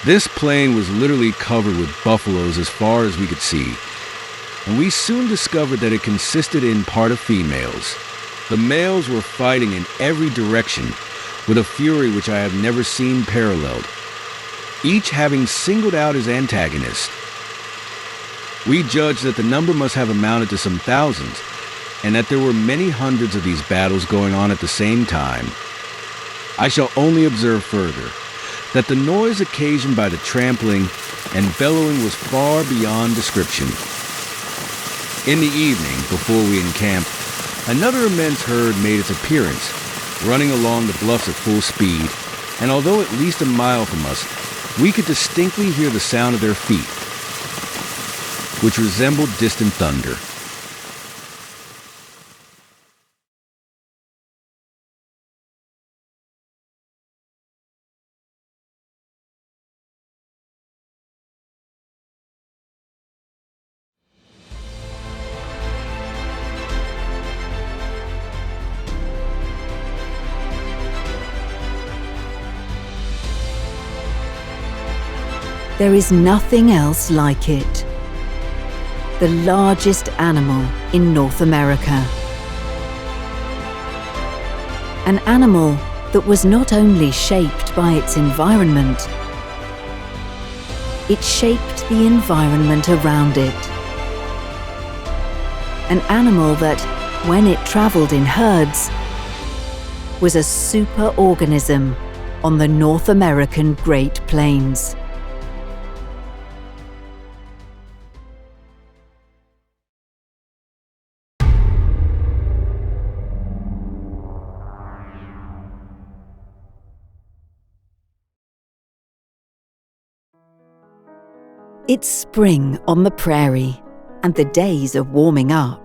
This plain was literally covered with buffaloes as far as we could see, and we soon discovered that it consisted in part of females. The males were fighting in every direction with a fury which I have never seen paralleled, each having singled out his antagonist. We judged that the number must have amounted to some thousands, and that there were many hundreds of these battles going on at the same time. I shall only observe further that the noise occasioned by the trampling and bellowing was far beyond description. In the evening, before we encamped, another immense herd made its appearance, running along the bluffs at full speed, and although at least a mile from us, we could distinctly hear the sound of their feet, which resembled distant thunder. There is nothing else like it. The largest animal in North America. An animal that was not only shaped by its environment, it shaped the environment around it. An animal that, when it traveled in herds, was a superorganism on the North American Great Plains. It's spring on the prairie, and the days are warming up.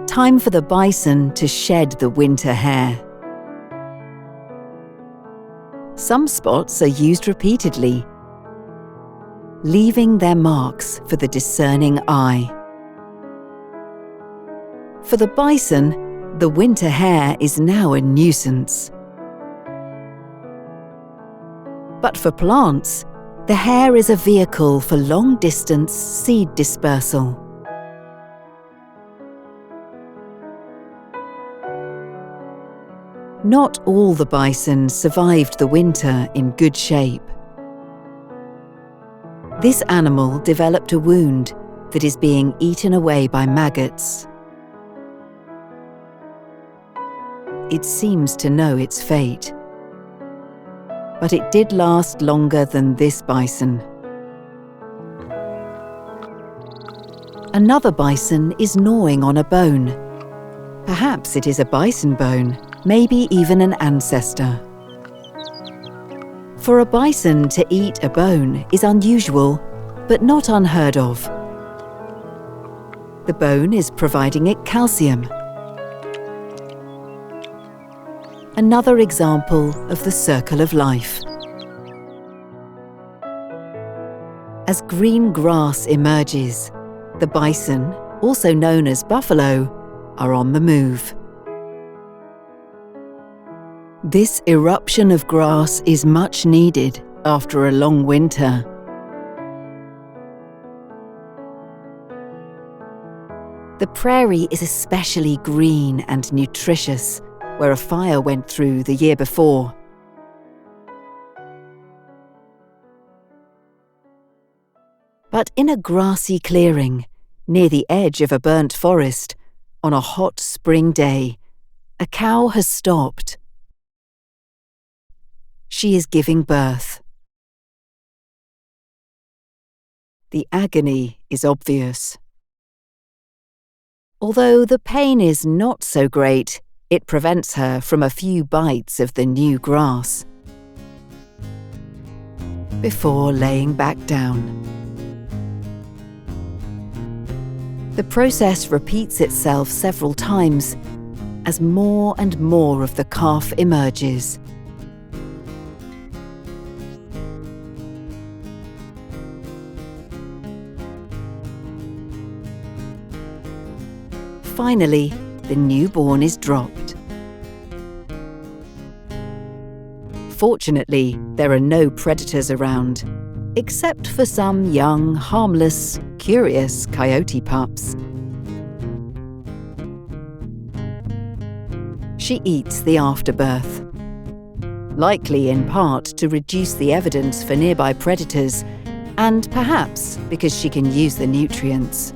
Time for the bison to shed the winter hair. Some spots are used repeatedly, leaving their marks for the discerning eye. For the bison, the winter hair is now a nuisance. But for plants, the hair is a vehicle for long-distance seed dispersal. Not all the bison survived the winter in good shape. This animal developed a wound that is being eaten away by maggots. It seems to know its fate. But it did last longer than this bison. Another bison is gnawing on a bone. Perhaps it is a bison bone, maybe even an ancestor. For a bison to eat a bone is unusual, but not unheard of. The bone is providing it calcium. Another example of the circle of life. As green grass emerges, the bison, also known as buffalo, are on the move. This eruption of grass is much needed after a long winter. The prairie is especially green and nutritious, where a fire went through the year before. But in a grassy clearing, near the edge of a burnt forest, on a hot spring day, a cow has stopped. She is giving birth. The agony is obvious. Although the pain is not so great, it prevents her from a few bites of the new grass before laying back down. The process repeats itself several times as more and more of the calf emerges. Finally, the newborn is dropped. Fortunately, there are no predators around, except for some young, harmless, curious coyote pups. She eats the afterbirth, likely in part to reduce the evidence for nearby predators, and perhaps because she can use the nutrients.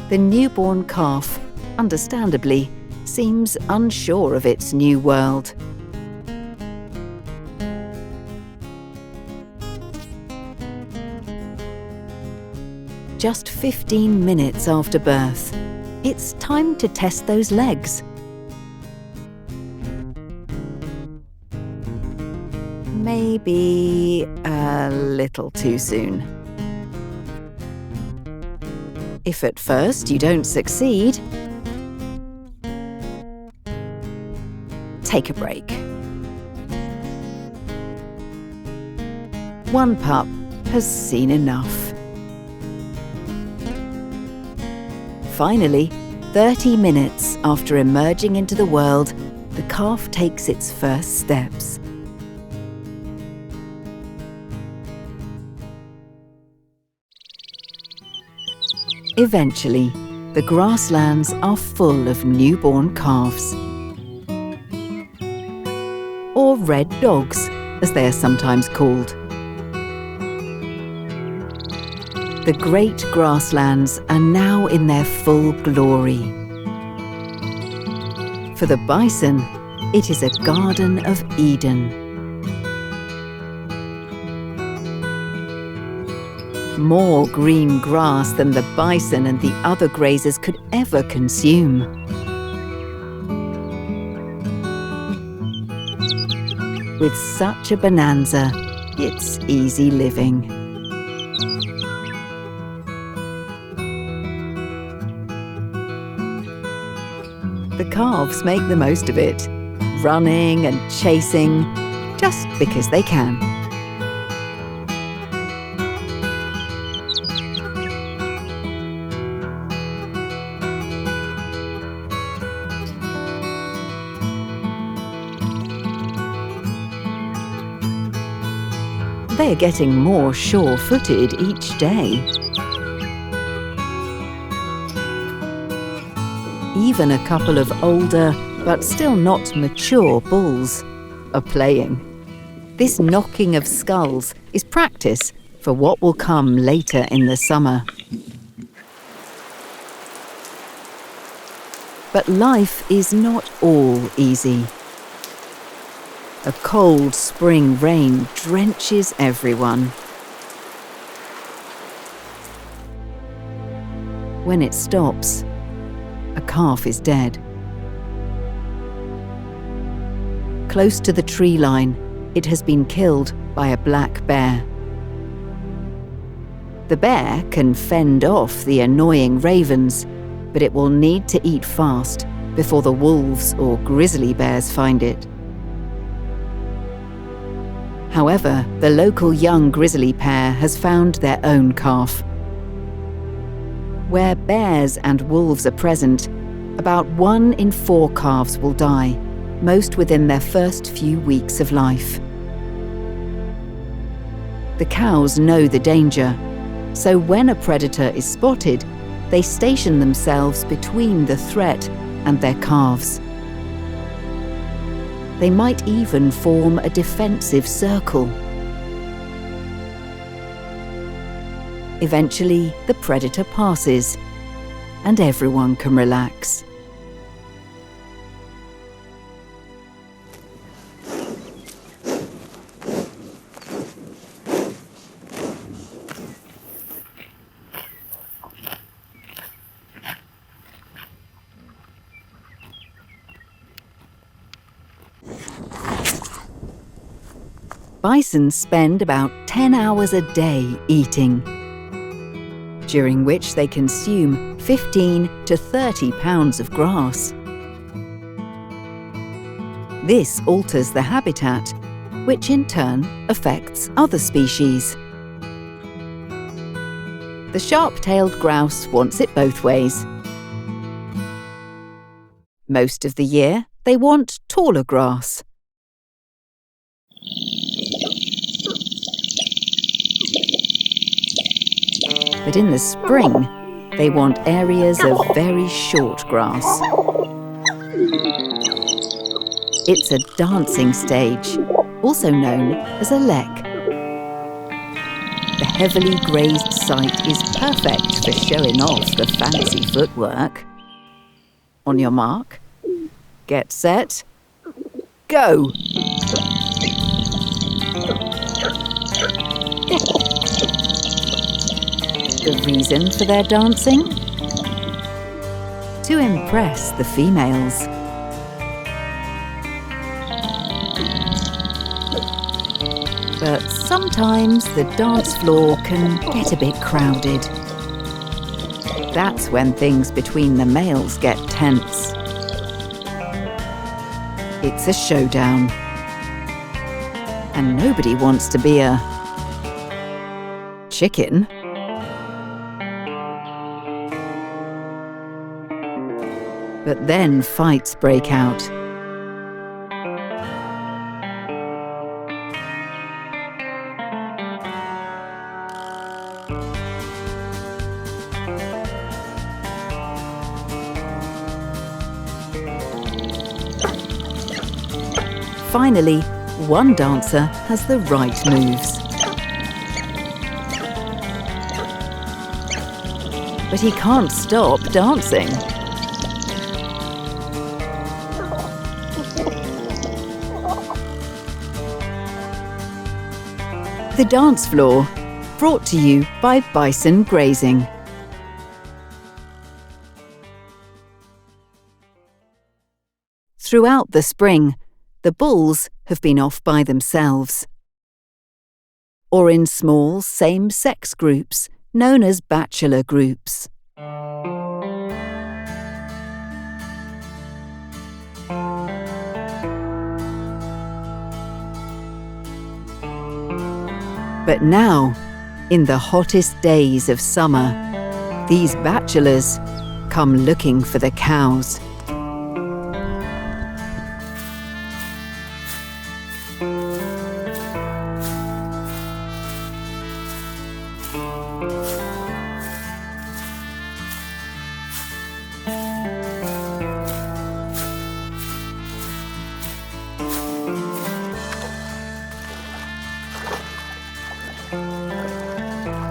The newborn calf, understandably, seems unsure of its new world. Just 15 minutes after birth, it's time to test those legs. Maybe a little too soon. If at first you don't succeed, take a break. One pup has seen enough. Finally, 30 minutes after emerging into the world, the calf takes its first steps. Eventually, the grasslands are full of newborn calves. Or red dogs, as they are sometimes called. The great grasslands are now in their full glory. For the bison, it is a Garden of Eden. More green grass than the bison and the other grazers could ever consume. With such a bonanza, it's easy living. The calves make the most of it, running and chasing, just because they can. They are getting more sure-footed each day. Even a couple of older, but still not mature bulls are playing. This knocking of skulls is practice for what will come later in the summer. But life is not all easy. A cold spring rain drenches everyone. When it stops, a calf is dead. Close to the tree line, it has been killed by a black bear. The bear can fend off the annoying ravens, but it will need to eat fast before the wolves or grizzly bears find it. However, the local young grizzly pair has found their own calf. Where bears and wolves are present, about 1 in 4 calves will die, most within their first few weeks of life. The cows know the danger, so when a predator is spotted, they station themselves between the threat and their calves. They might even form a defensive circle. Eventually, the predator passes, and everyone can relax. Bison spend about 10 hours a day eating, during which they consume 15 to 30 pounds of grass. This alters the habitat, which in turn affects other species. The sharp-tailed grouse wants it both ways. Most of the year, they want taller grass. But in the spring, they want areas of very short grass. It's a dancing stage, also known as a lek. The heavily grazed site is perfect for showing off the fancy footwork. On your mark, get set, go! The reason for their dancing? To impress the females. But sometimes the dance floor can get a bit crowded. That's when things between the males get tense. It's a showdown. And nobody wants to be a chicken. But then fights break out. Finally, one dancer has the right moves. But he can't stop dancing. The dance floor, brought to you by Bison Grazing. Throughout the spring, the bulls have been off by themselves, or in small same-sex groups known as bachelor groups. But now, in the hottest days of summer, these bachelors come looking for the cows.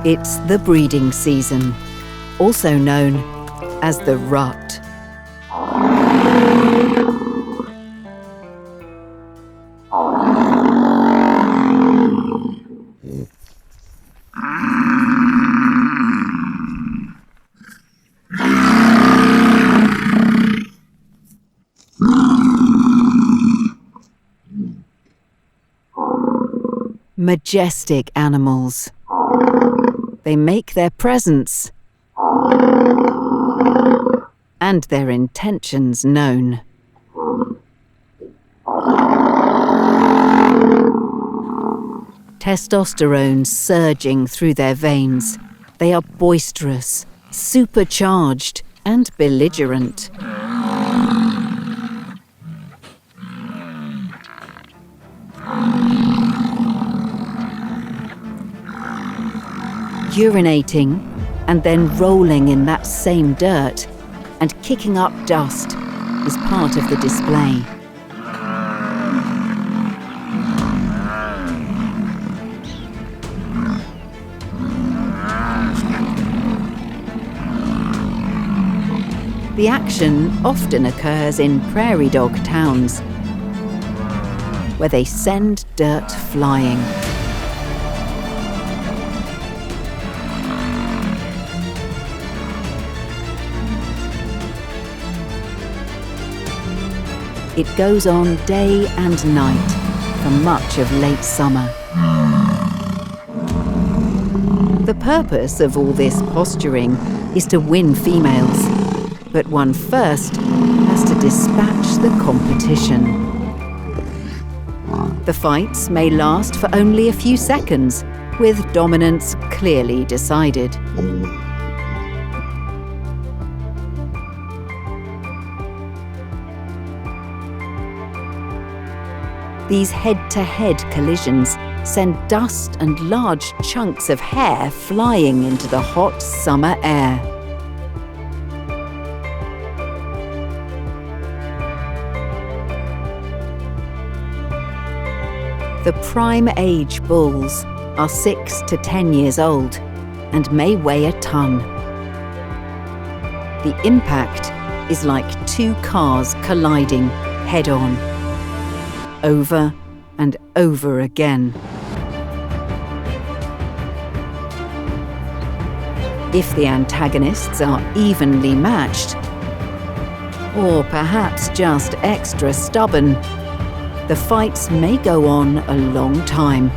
It's the breeding season, also known as the rut. Majestic animals. They make their presence and their intentions known. Testosterone surging through their veins. They are boisterous, supercharged, and belligerent. Urinating and then rolling in that same dirt and kicking up dust is part of the display. The action often occurs in prairie dog towns, where they send dirt flying. It goes on day and night for much of late summer. The purpose of all this posturing is to win females, but one first has to dispatch the competition. The fights may last for only a few seconds, with dominance clearly decided. These head-to-head collisions send dust and large chunks of hair flying into the hot summer air. The prime age bulls are 6 to 10 years old and may weigh a ton. The impact is like 2 cars colliding head-on, over and over again. If the antagonists are evenly matched, or perhaps just extra stubborn, the fights may go on a long time.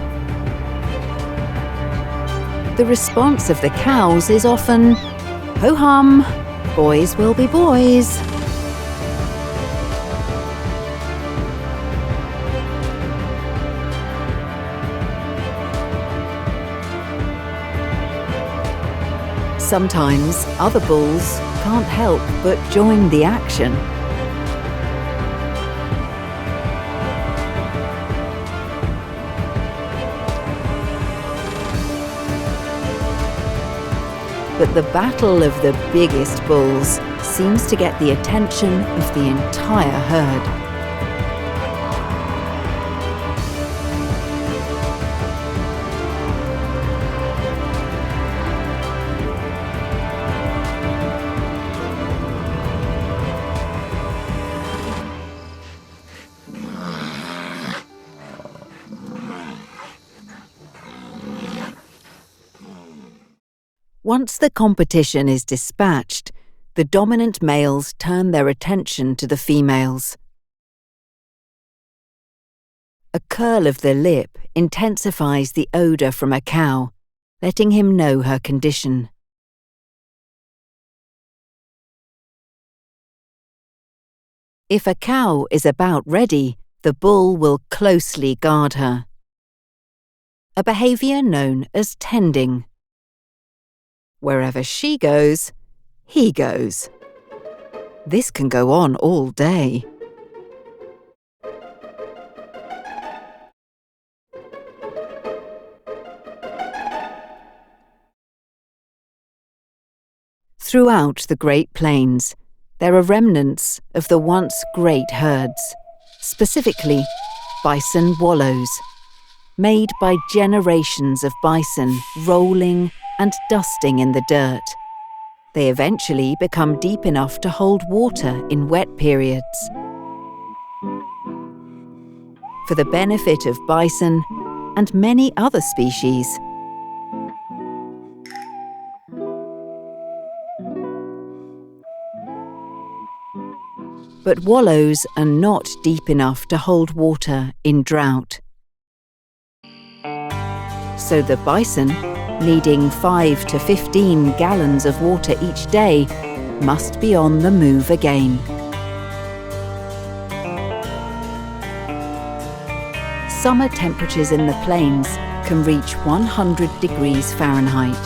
The response of the cows is often, ho-hum, boys will be boys. Sometimes other bulls can't help but join the action. But the battle of the biggest bulls seems to get the attention of the entire herd. Once the competition is dispatched, the dominant males turn their attention to the females. A curl of the lip intensifies the odour from a cow, letting him know her condition. If a cow is about ready, the bull will closely guard her. A behaviour known as tending. Wherever she goes, he goes. This can go on all day. Throughout the Great Plains, there are remnants of the once great herds, specifically bison wallows, made by generations of bison rolling and dusting in the dirt. They eventually become deep enough to hold water in wet periods. For the benefit of bison and many other species. But wallows are not deep enough to hold water in drought. So the bison, needing 5 to 15 gallons of water each day, must be on the move again. Summer temperatures in the plains can reach 100 degrees Fahrenheit.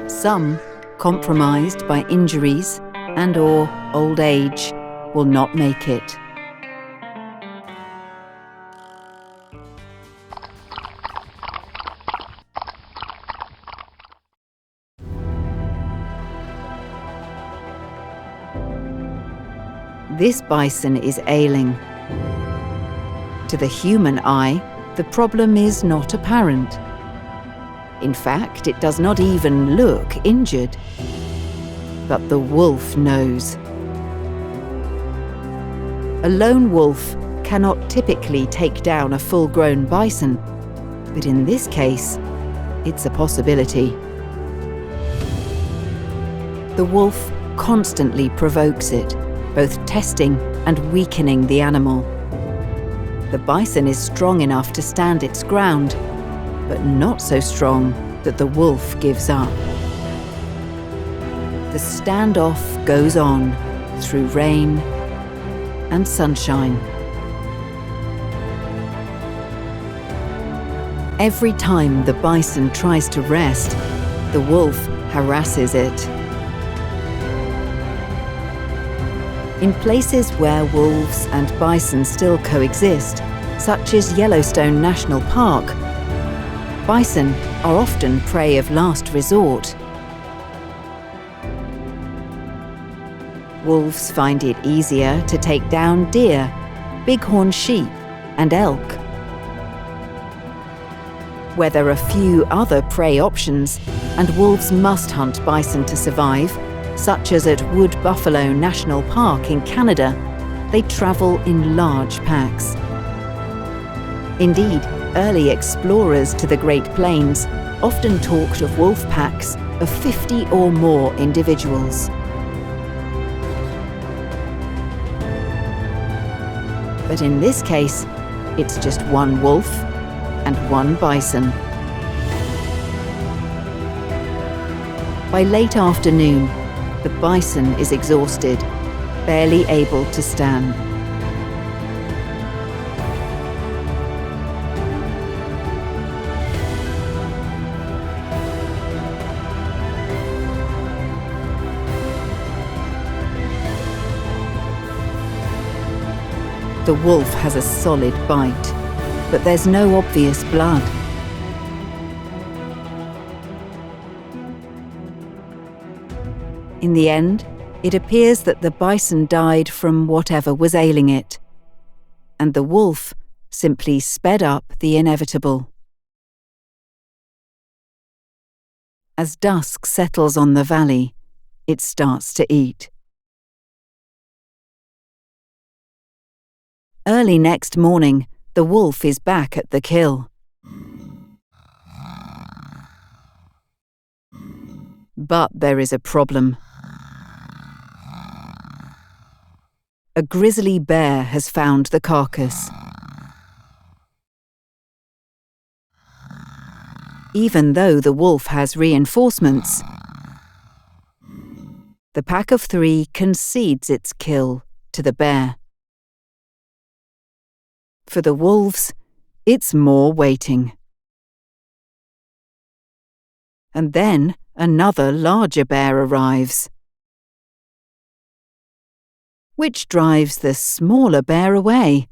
Some, compromised by injuries and/or old age, will not make it. This bison is ailing. To the human eye, the problem is not apparent. In fact, it does not even look injured. But the wolf knows. A lone wolf cannot typically take down a full-grown bison, but in this case, it's a possibility. The wolf constantly provokes it, both testing and weakening the animal. The bison is strong enough to stand its ground, but not so strong that the wolf gives up. the standoff goes on through rain and sunshine. Every time the bison tries to rest, the wolf harasses it. In places where wolves and bison still coexist, such as Yellowstone National Park, bison are often prey of last resort. Wolves find it easier to take down deer, bighorn sheep, and elk. Where there are few other prey options, and wolves must hunt bison to survive, such as at Wood Buffalo National Park in Canada, they travel in large packs. Indeed, early explorers to the Great Plains often talked of wolf packs of 50 or more individuals. But in this case, it's just one wolf and one bison. By late afternoon, the bison is exhausted, barely able to stand. The wolf has a solid bite, but there's no obvious blood. In the end, it appears that the bison died from whatever was ailing it, and the wolf simply sped up the inevitable. As dusk settles on the valley, it starts to eat. Early next morning, the wolf is back at the kill. But there is a problem. A grizzly bear has found the carcass. Even though the wolf has reinforcements, the pack of 3 concedes its kill to the bear. For the wolves, it's more waiting. And then another larger bear arrives, which drives the smaller bear away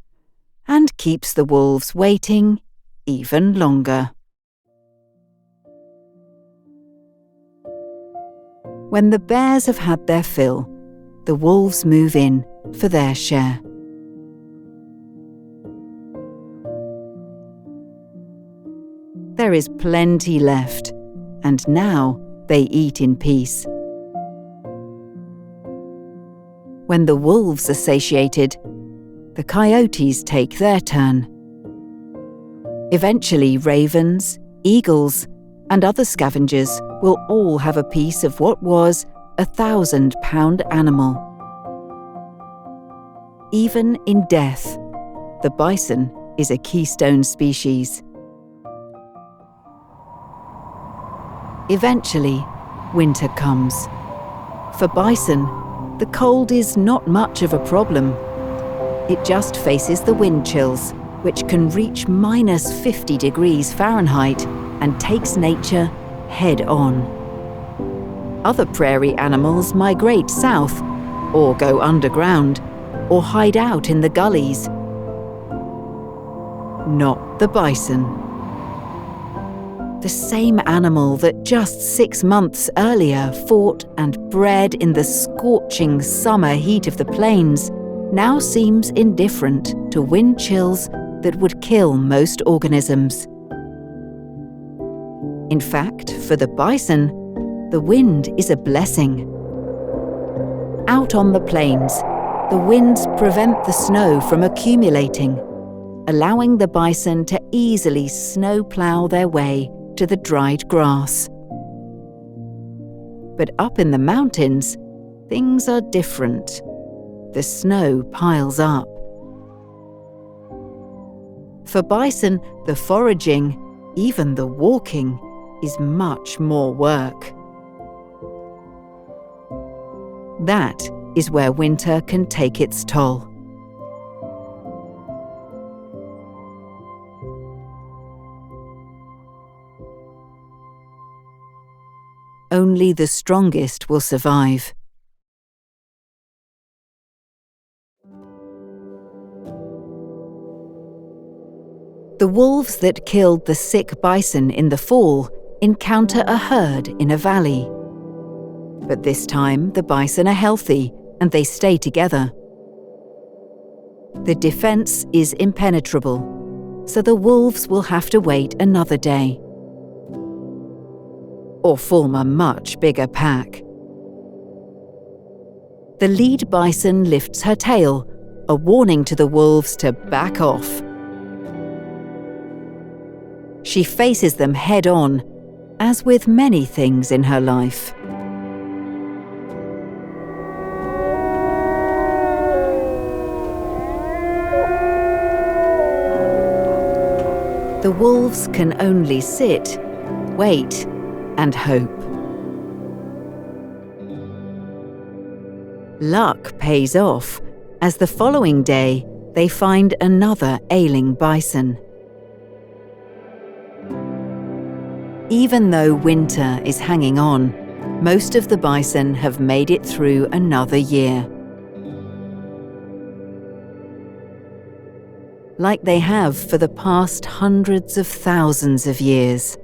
and keeps the wolves waiting even longer. When the bears have had their fill, the wolves move in for their share. There is plenty left, and now they eat in peace. When the wolves are satiated, the coyotes take their turn. Eventually, ravens, eagles, and other scavengers will all have a piece of what was a 1,000-pound animal. Even in death, the bison is a keystone species. Eventually, winter comes. For bison, the cold is not much of a problem. It just faces the wind chills, which can reach -50 degrees Fahrenheit and takes nature head on. Other prairie animals migrate south, or go underground, or hide out in the gullies. Not the bison. The same animal that just 6 months earlier fought and bred in the scorching summer heat of the plains now seems indifferent to wind chills that would kill most organisms. In fact, for the bison, the wind is a blessing. Out on the plains, the winds prevent the snow from accumulating, allowing the bison to easily snowplow their way to the dried grass. But up in the mountains, things are different. The snow piles up. For bison, the foraging, even the walking, is much more work. That is where winter can take its toll. Only the strongest will survive. The wolves that killed the sick bison in the fall encounter a herd in a valley. But this time the bison are healthy and they stay together. The defense is impenetrable, so the wolves will have to wait another day. Or form a much bigger pack. The lead bison lifts her tail, a warning to the wolves to back off. She faces them head-on, as with many things in her life. The wolves can only sit, wait, and hope. Luck pays off, as the following day they find another ailing bison. Even though winter is hanging on, most of the bison have made it through another year. Like they have for the past hundreds of thousands of years.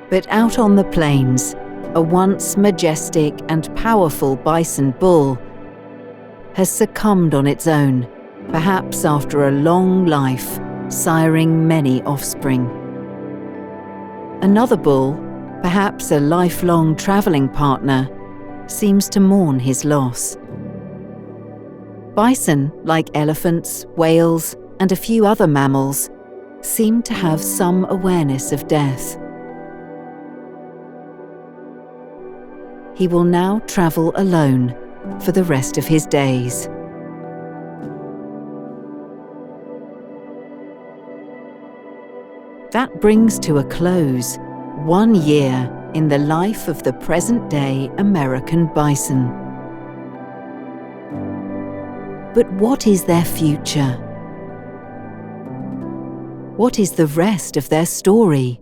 But out on the plains, a once majestic and powerful bison bull has succumbed on its own, perhaps after a long life, siring many offspring. Another bull, perhaps a lifelong traveling partner, seems to mourn his loss. Bison, like elephants, whales, and a few other mammals, seem to have some awareness of death. He will now travel alone for the rest of his days. That brings to a close 1 year in the life of the present-day American bison. But what is their future? What is the rest of their story?